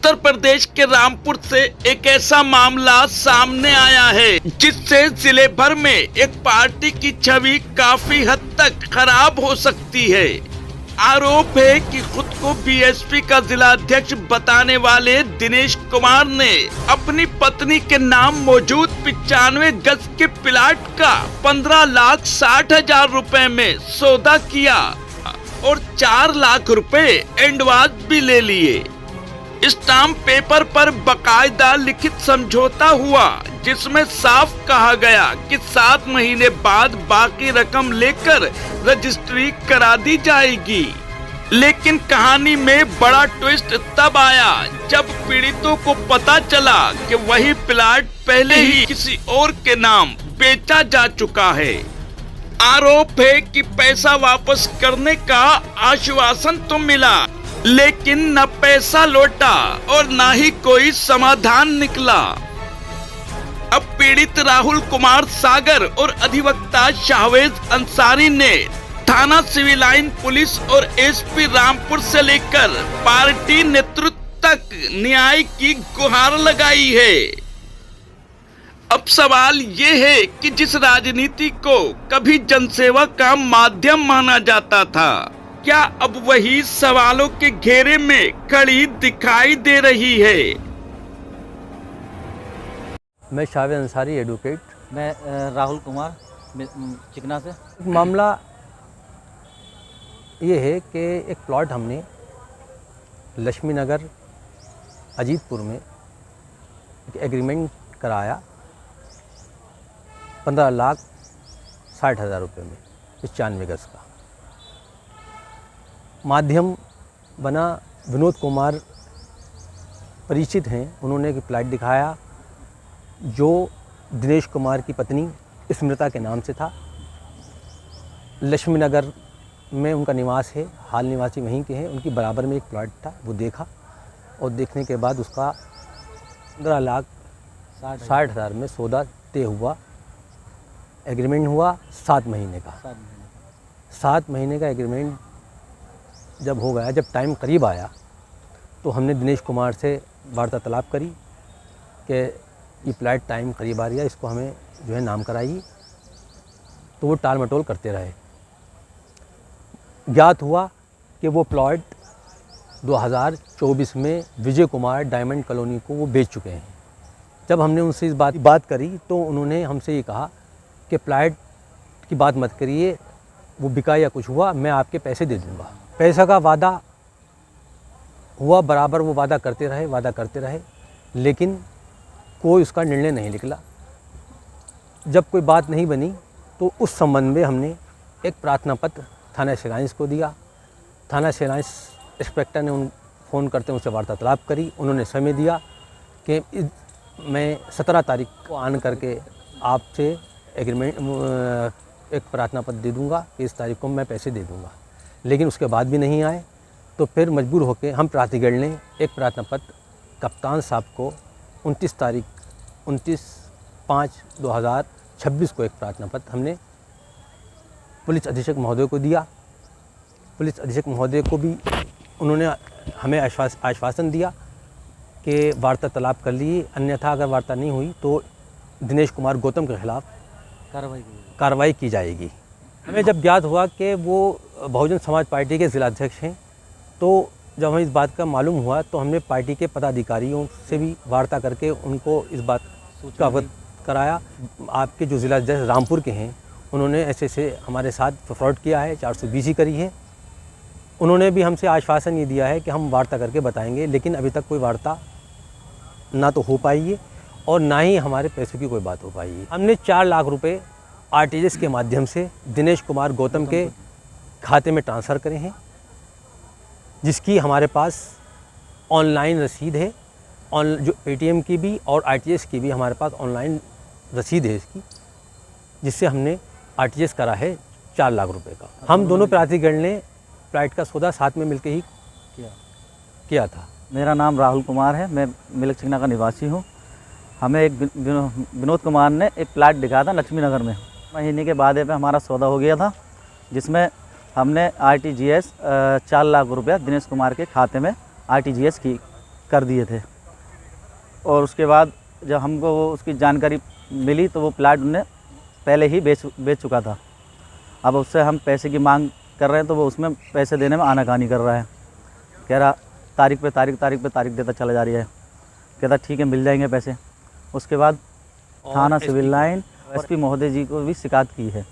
उत्तर प्रदेश के रामपुर से एक ऐसा मामला सामने आया है जिससे जिले भर में एक पार्टी की छवि काफी हद तक खराब हो सकती है। आरोप है कि खुद को बीएसपी का जिलाध्यक्ष बताने वाले दिनेश कुमार ने अपनी पत्नी के नाम मौजूद 95 गज के प्लाट का 15,60,000 रुपए में सौदा किया और 4 लाख रुपए एडवांस भी ले लिए। स्टाम्प पेपर पर बकायदा लिखित समझौता हुआ जिसमें साफ कहा गया कि 7 महीने बाद बाकी रकम लेकर रजिस्ट्री करा दी जाएगी। लेकिन कहानी में बड़ा ट्विस्ट तब आया जब पीड़ितों को पता चला कि वही प्लाट पहले ही किसी और के नाम बेचा जा चुका है। आरोप है कि पैसा वापस करने का आश्वासन तो मिला, लेकिन न पैसा लौटा और न ही कोई समाधान निकला। अब पीड़ित राहुल कुमार सागर और अधिवक्ता शाहवेज अंसारी ने थाना सिविल लाइन पुलिस और एसपी रामपुर से लेकर पार्टी नेतृत्व तक न्याय की गुहार लगाई है। अब सवाल ये है कि जिस राजनीति को कभी जनसेवा का माध्यम माना जाता था, क्या अब वही सवालों के घेरे में खड़ी दिखाई दे रही है? मैं शाहवेज अंसारी एडवोकेट। मैं राहुल कुमार चिकना से। मामला ये है कि एक प्लॉट हमने लक्ष्मी नगर अजीतपुर में एक एग्रीमेंट कराया 15,60,000 रुपये में 95 गज का। माध्यम बना विनोद कुमार परिचित हैं, उन्होंने एक प्लाट दिखाया जो दिनेश कुमार की पत्नी स्मृता के नाम से था। लक्ष्मी नगर में उनका निवास है, हाल निवासी वहीं के हैं। उनकी बराबर में एक प्लाट था, वो देखा और देखने के बाद उसका 15,60,000 में सौदा तय हुआ। एग्रीमेंट हुआ 7 महीने का। 7 महीने का एग्रीमेंट जब हो गया, जब टाइम करीब आया तो हमने दिनेश कुमार से वार्तालाप करी कि ये प्लाट टाइम करीब आ रही है, इसको हमें जो है नाम कराइए। तो वो टाल मटोल करते रहे। ज्ञात हुआ कि वो प्लॉट 2024 में विजय कुमार डायमंड कॉलोनी को वो बेच चुके हैं। जब हमने उनसे इस बात करी तो उन्होंने हमसे ये कहा कि प्लाट की बात मत करिए, वो बिका या कुछ हुआ, मैं आपके पैसे दे दूँगा। पैसा का वादा हुआ, बराबर वो वादा करते रहे, लेकिन कोई उसका निर्णय नहीं निकला। जब कोई बात नहीं बनी तो उस संबंध में हमने एक प्रार्थना पत्र थाना सिलाइंस को दिया। थाना सिलाइंस इंस्पेक्टर ने फ़ोन करते उनसे वार्तालाप करी। उन्होंने समय दिया कि मैं 17 तारीख को आन करके आपसे एग्रीमेंट एक प्रार्थना पत्र दे दूँगा कि इस तारीख को मैं पैसे दे दूँगा। लेकिन उसके बाद भी नहीं आए तो फिर मजबूर होकर हम प्राधिकरण ने एक प्रार्थना पत्र कप्तान साहब को 29/5/2026 को एक प्रार्थना पत्र हमने पुलिस अधीक्षक महोदय को दिया। पुलिस अधीक्षक महोदय को भी उन्होंने हमें आश्वासन दिया कि वार्तालाप कर लिए, अन्यथा अगर वार्ता नहीं हुई तो दिनेश कुमार गौतम के खिलाफ कार्रवाई की जाएगी। हमें जब ज्ञात हुआ कि वो बहुजन समाज पार्टी के जिलाध्यक्ष हैं, तो जब हमें इस बात का मालूम हुआ तो हमने पार्टी के पदाधिकारियों से भी वार्ता करके उनको इस बात का अवगत कराया। आपके जो जिलाध्यक्ष रामपुर के हैं, उन्होंने ऐसे हमारे साथ फ्रॉड किया है, 420 करी है। उन्होंने भी हमसे आश्वासन ये दिया है कि हम वार्ता करके बताएंगे, लेकिन अभी तक कोई वार्ता ना तो हो पाई है और ना ही हमारे पैसों की कोई बात हो पाई है। हमने 4 लाख रुपए आरटीजीएस के माध्यम से दिनेश कुमार गौतम के खाते में ट्रांसफ़र करे हैं, जिसकी हमारे पास ऑनलाइन रसीद है। जो पेटीएम की भी और आरटीजीएस की भी हमारे पास ऑनलाइन रसीद है इसकी, जिससे हमने आरटीजीएस करा है 4 लाख रुपए का। हम दोनों प्राधिकरण ने फ्लाइट का सौदा साथ में मिलकर ही किया था। मेरा नाम राहुल कुमार है, मैं मिलक चिकना का निवासी हूँ। हमें एक विनोद कुमार ने एक प्लाट दिखाया था लक्ष्मी नगर में। महीने के बाद पे हमारा सौदा हो गया था, जिसमें हमने आरटीजीएस 4 लाख रुपया दिनेश कुमार के खाते में आरटीजीएस कर दिए थे। और उसके बाद जब हमको वो उसकी जानकारी मिली तो वो प्लाट उन्हें पहले ही बेच चुका था। अब उससे हम पैसे की मांग कर रहे हैं तो वो उसमें पैसे देने में आनाकानी कर रहा है। कह रहा तारीख पे तारीख देता चला जा रही है। कहता ठीक है मिल जाएंगे पैसे। उसके बाद थाना सिविल लाइन एसपी महोदय जी को भी शिकायत की है।